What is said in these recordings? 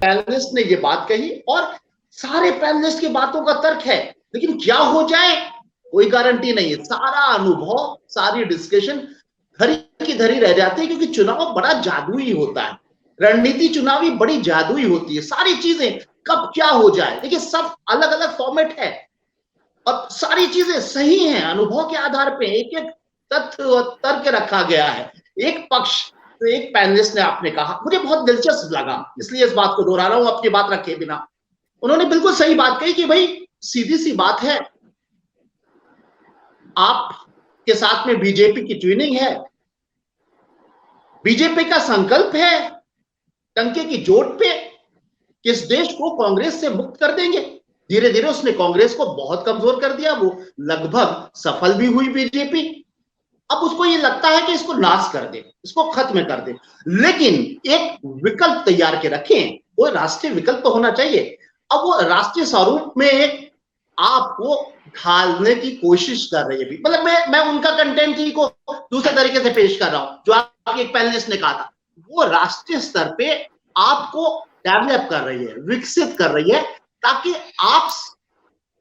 Panelist ने ये बात कही और सारे पैनलिस्ट की बातों का तर्क है, लेकिन क्या हो जाए कोई गारंटी नहीं है। सारा अनुभव, सारी डिस्कशन धरी की धरी रह जाती है, क्योंकि चुनाव बड़ा जादुई होता है। रणनीति चुनावी बड़ी जादुई होती है। सारी चीजें कब क्या हो जाए, देखिए सब अलग अलग फॉर्मेट है और सारी चीजें सही हैं, अनुभव के आधार पे एक एक तथ्य और तर्क रखा गया है। एक पक्ष, तो एक पैनलिस्ट ने आपने कहा, मुझे बहुत दिलचस्प लगा, इसलिए इस बात को दोहरा रहा हूं अपनी बात रखे बिना। उन्होंने बिल्कुल सही बात कही कि भाई सीधी सी बात है, आप के साथ में बीजेपी की ट्विनिंग है, बीजेपी का संकल्प है टंके की चोट पे कि इस देश को कांग्रेस से मुक्त कर देंगे। धीरे धीरे उसने कांग्रेस को बहुत कमजोर कर दिया, वो लगभग सफल भी हुई बीजेपी। अब उसको ये लगता है कि इसको नाश कर दे, इसको खत्म कर दे, लेकिन एक विकल्प तैयार के रखें, वो राष्ट्रीय विकल्प तो होना चाहिए। अब वो राष्ट्रीय स्वरूप में आपको ढालने की कोशिश कर रही है। मतलब मैं उनका कंटेंट ही को दूसरे तरीके से पेश कर रहा हूं, जो आपके एक पैनलिस्ट ने कहा था, वो राष्ट्रीय स्तर पे आपको डेवलप कर रही है, विकसित कर रही है, ताकि आप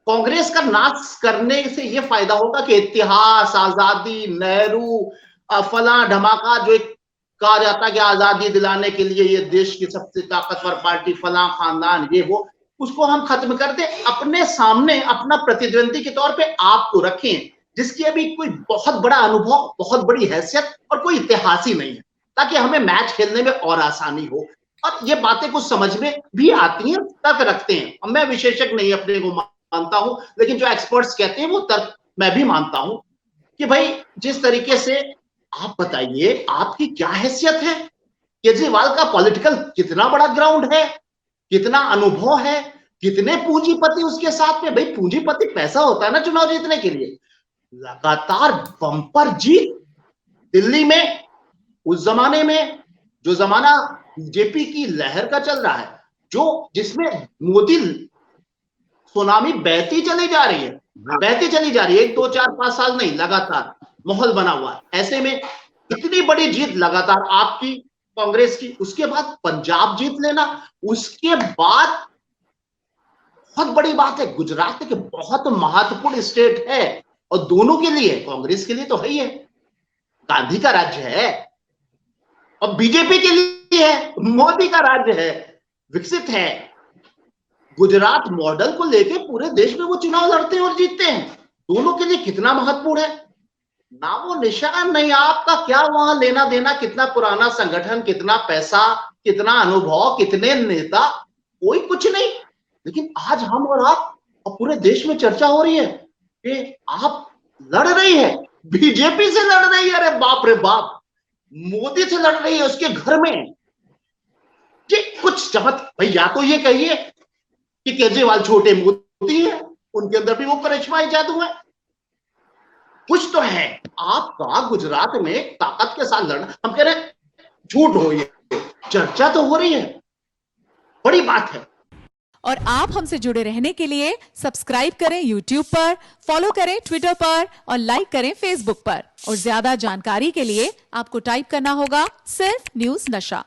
कांग्रेस का नाश करने से यह फायदा होगा कि इतिहास, आजादी, नेहरू, फला धमाका, जो एक कहा जाता है कि आजादी दिलाने के लिए ये देश की सबसे ताकतवर पार्टी फला खानदान, ये वो, उसको हम खत्म कर दें, अपने सामने अपना प्रतिद्वंदी के तौर पे आपको रखें, जिसकी अभी कोई बहुत बड़ा अनुभव, बहुत बड़ी हैसियत और कोई इतिहास ही नहीं है, ताकि हमें मैच खेलने में और आसानी हो। और ये बातें कुछ समझ में भी आती हैं, तर्क रखते हैं। मैं विशेषज्ञ नहीं अपने को मानता हूं, लेकिन जो एक्सपर्ट्स कहते हैं वो तर्क मैं भी मानता हूं कि भाई जिस तरीके से, आप बताइए आपकी क्या हैसियत है, केजरीवाल का पॉलिटिकल कितना बड़ा ग्राउंड है, कितना अनुभव है, कितने पूंजीपति उसके साथ में। भाई पूंजीपति पैसा होता है ना चुनाव जीतने के लिए। लगातार बंपर जीत दिल्ली में, उस जमाने में जो जमाना बीजेपी की लहर का चल रहा है, जो जिसमें मोदी सुनामी बहती चली जा रही है, बहती चली जा रही है, 1 2 4 5 साल नहीं, लगातार माहौल बना हुआ है। ऐसे में इतनी बड़ी जीत लगातार आपकी कांग्रेस की, उसके बाद पंजाब जीत लेना, उसके बाद बहुत बड़ी बात है गुजरात के बहुत महत्वपूर्ण स्टेट है, और दोनों के लिए, कांग्रेस के लिए तो है ही है, गांधी का राज्य है, और बीजेपी के लिए है, मोदी का राज्य है, विकसित है। गुजरात मॉडल को लेके पूरे देश में वो चुनाव लड़ते हैं और जीतते हैं। दोनों के लिए कितना महत्वपूर्ण है, ना वो निशान नहीं। आपका क्या वहां लेना देना, कितना पुराना संगठन, कितना पैसा, कितना अनुभव, कितने नेता, कोई कुछ नहीं। लेकिन आज हम और आप और पूरे देश में चर्चा हो रही है कि आप लड़ रही है, बीजेपी से लड़ रही है। अरे बाप रे बाप, मोदी से लड़ रही है उसके घर में। ये कुछ चमत्कार भाई, या तो ये कहिए कि केजरीवाल छोटे मोदी है, उनके अंदर भी वो करिश्माई जादू है, कुछ तो है। आपका गुजरात में ताकत के साथ लड़ना, हम कह रहे हैं झूठ हो, ये चर्चा तो हो रही है, बड़ी बात है। और आप हमसे जुड़े रहने के लिए सब्सक्राइब करें YouTube पर, फॉलो करें Twitter पर और लाइक करें Facebook पर। और ज्यादा जानकारी के लिए आपको टाइप करना होगा सिर्फ न्यूज़ नशा।